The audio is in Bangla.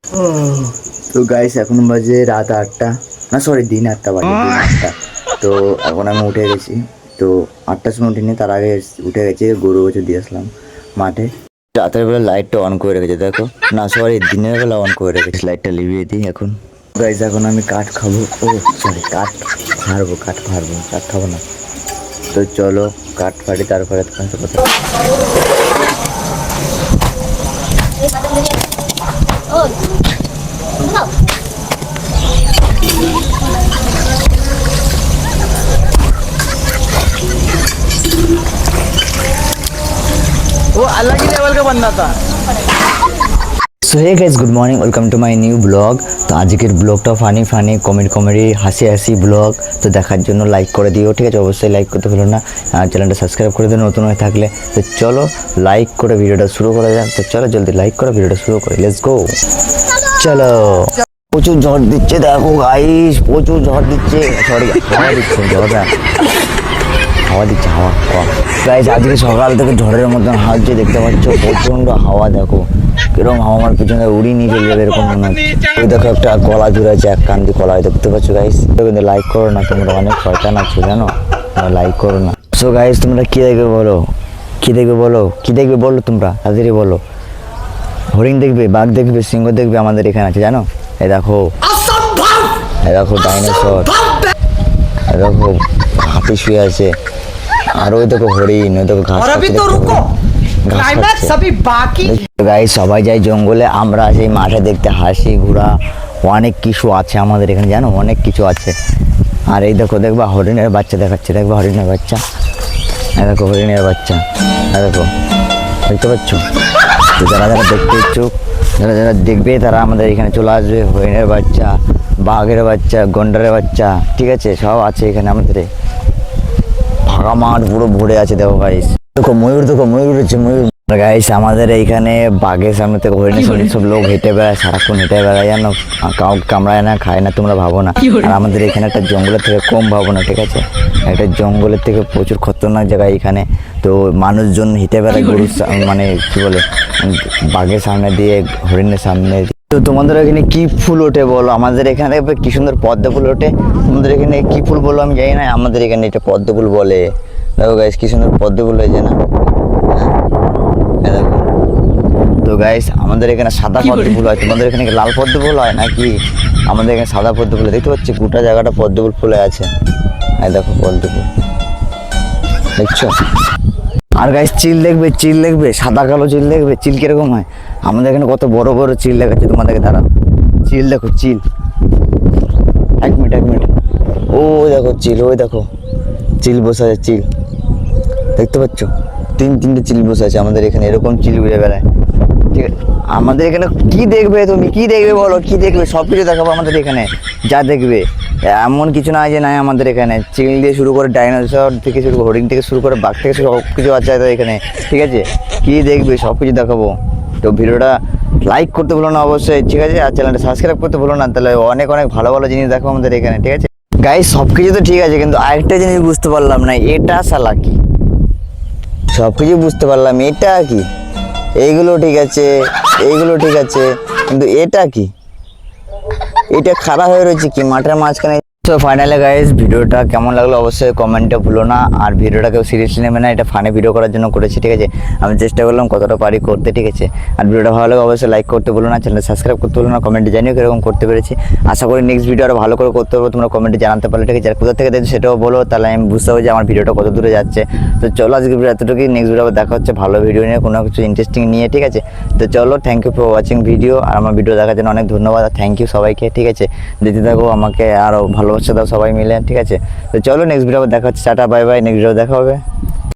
তো গাইস এখন বাজে রাত 8টা, না সরি দিন 8টা বাজে, দিন 8টা। তো এখন আমি উঠে গেছি। তো 8টার সময় উঠিনি, তার আগে উঠে গেছি, গরু বছর দিয়ে আসলাম মাঠে। রাতের বেলা লাইটটা অন করে রেখেছে দেখো, না সরি দিনের বেলা অন করে রেখেছি, লাইটটা লিভিয়ে দিই এখন। গাইস এখন আমি কাঠ খাবো, ও সরি কাঠ ফাড়বো, কাঠ খাবো না। তো চলো কাঠ ফাড়ি, তারপরে কথা। वो अलग ही लेवल का बंदा था। So hey guys, good morning, welcome to my new blog. তো আজকের ব্লগটা ফানি কমেডি হাসি ব্লগ। তো দেখার জন্য লাইক করে দিও, ঠিক আছে? অবশ্যই লাইক করতে ভুলো না, আর চ্যানেলটা সাবস্ক্রাইব করে দিও নতুন হয়ে থাকলে। তো চলো লাইক করে ভিডিওটা শুরু করা যাক। তো চলো জলদি লাইক করে ভিডিওটা শুরু করি, লেটস গো। চলো, প্রচুর ঝড় দিচ্ছে দেখো গাইস, প্রচুর ঝড় দিচ্ছে, সরি হাওয়া দিচ্ছে, হাওয়া দিচ্ছে গাইস। আজকে সকাল থেকে ঝড়ের মতন হাওয়া দেখতে পাচ্ছ, প্রচন্ড হাওয়া। দেখো এরকম হাওয়া আমার পিছনে উড়িয়ে নিয়ে চলে যাবে এরকম মনে হচ্ছে। ওই দেখো একটা কলা ঝুড়েছে, এক কান্দি কলা, দেখতে পাচ্ছ গাইস। কিন্তু লাইক করো না, তোমরা অনেক শয়তান আছো জানো, তোমরা লাইক করো না। সো গাইস তোমরা কি দেখবে বলো, তোমরা তাদেরই বলো। হরিণ দেখবে, বাঘ দেখবে, সিংহ দেখবে, আমাদের এখানে আছে জানো। এই দেখো ডাইনোসর, দেখো হাতি শুয়ে আছে, আর ওই দেখো হরিণ, ওই দেখো ঘাস গাইস। সবাই যায় জঙ্গলে, আমরা সেই মাঠে দেখতে হাসি ঘোরা, অনেক কিছু আছে আমাদের এখানে জানো, অনেক কিছু আছে। আর এই দেখো দেখবা হরিণের বাচ্চা দেখাচ্ছে, দেখবা হরিণের বাচ্চা, দেখো হরিণের বাচ্চা, দেখো দেখতে পাচ্ছ। তো যারা দেখতে ইচ্ছুক, যারা দেখবে তারা আমাদের এখানে চলে আসবে। হরিণের বাচ্চা, বাঘের বাচ্চা, গন্ডারের বাচ্চা, ঠিক আছে, সব আছে এখানে আমাদের। ফাঁকা মাঠ পুরো ভরে আছে দেখো গাইস। দেখো ময়ূর উঠেছে, ময়ূর গাইস। আমাদের এইখানে বাঘের সামনে থেকে হরিণের সামনে সব লোক হেঁটে বেড়ায়, সারাক্ষণ হেঁটে বেড়ায় জানো, কাউকে কামড়ায় না, খায় না, তোমরা ভাবো না। আর আমাদের এখানে একটা জঙ্গলের থেকে কম ভাবো না, ঠিক আছে? একটা জঙ্গলের থেকে প্রচুর খতরনাক জায়গা এখানে। তো মানুষজন হেঁটে বেড়ায় গরুর মানে কি বলে, বাঘের সামনে দিয়ে, হরিণের সামনে। তো তোমাদের এখানে কি ফুল ওঠে বলো? আমাদের এখানে কি সুন্দর পদ্ম ফুল ওঠে, তোমাদের এখানে কি ফুল বলো আমি জানি না, আমাদের এখানে এটা পদ্ম ফুল বলে। দেখো গাইস কি সুন্দর পদ্ম ফুল হয়েছে না, দেখো। তো গাইস আমাদের এখানে সাদা পদ্ম ফুল হয়, তোমাদের এখানে লাল পদ্ম ফুল হয় নাকি? আমাদের এখানে সাদা পদ্ম ফুল, দেখতে পাচ্ছি গোটা জায়গাটা পদ্ম ফুল ফুলে আছে। এই দেখো পদ্ম ফুল দেখছো। আর গাইস চিল দেখবে, সাদা কালো চিল দেখবে, চিল কিরকম হয়। আমাদের এখানে কত বড় বড় চিল দেখাচ্ছে তোমাদেরকে, দাঁড়াও। চিল দেখো, চিল, এক মিনিট, ও দেখো চিল, ওই দেখো চিল বসে আছে, চিল দেখতে পাচ্ছ, তিনটে চিল বসে আছে আমাদের এখানে, এরকম চিল উড়ে বেড়ায়, ঠিক আছে? আমাদের এখানে কি দেখবে তুমি, কি দেখবে বলো, কি দেখবে? সব কিছু দেখাবো আমাদের এখানে, যা দেখবে। এমন কিছু না যে নাই আমাদের এখানে, চিল দিয়ে শুরু করে ডাইনোসর থেকে শুরু করে হরিণ থেকে শুরু করে বাঘ থেকে সব কিছু আছে এখানে, ঠিক আছে? কি দেখবে সব কিছু দেখাবো। তো ভিডিওটা লাইক করতে ভুলো না অবশ্যই, ঠিক আছে? আর চ্যানেলটা সাবস্ক্রাইব করতে ভুলো না, তাহলে অনেক ভালো জিনিস দেখো আমাদের এখানে, ঠিক আছে গাইস? সব কিছু তো ঠিক আছে, কিন্তু আরেকটা জিনিস বুঝতে পারলাম না, এটা শালা কি? সব কিছু বুঝতে পারলাম, এটা কি? এইগুলো ঠিক আছে, কিন্তু এটা কি? এটা খারাপ হয়ে রয়েছে কি মাঠের মাঝখানে? তো ফাইনালি গাইস ভিডিওটা কেমন লাগলো অবশ্যই কমেন্টে ভুলো না। আর ভিডিওটা কেউ সিরিয়াসলি নেবে না, এটা ফানি ভিডিও করার জন্য করেছি, ঠিক আছে? আমি চেষ্টা করলাম কতটা পারি করতে, ঠিক আছে? আর ভিডিওটা ভালো লাগে অবশ্যই লাইক করতে ভুলো না, চ্যানেল সাবস্ক্রাইব করতে ভুলো না, কমেন্টে জানিও কিরকম করতে পেরেছি। আশা করি নেক্সট ভিডিও আরও ভালো করে করতে পারবো, তোমরা কমেন্টে জানাতে পারলে, ঠিক আছে? আর কোথা থেকে দেখছো সেটাও বলো, তাহলে আমি বুঝতে পারবো যে আমার ভিডিওটা কত দূরে যাচ্ছে। তো চলো আজকে ভিডিও এতটুকুই, নেক্সট ভিডিও দেখা হচ্ছে ভালো ভিডিও নিয়ে, কোনো কিছু ইন্টারেস্টিং নিয়ে, ঠিক আছে? তো চলো, thank you for watching video. আর আমার ভিডিও দেখার জন্য অনেক ধন্যবাদ, আর থ্যাংক ইউ সবাইকে, ঠিক আছে? দিতে থাকো আমাকে, আরও ভালোবাসা দাও সবাই মিলে, ঠিক আছে? তো চলো নেক্সট ভিডিও দেখা হচ্ছে, tata bye bye, next video দেখা হবে।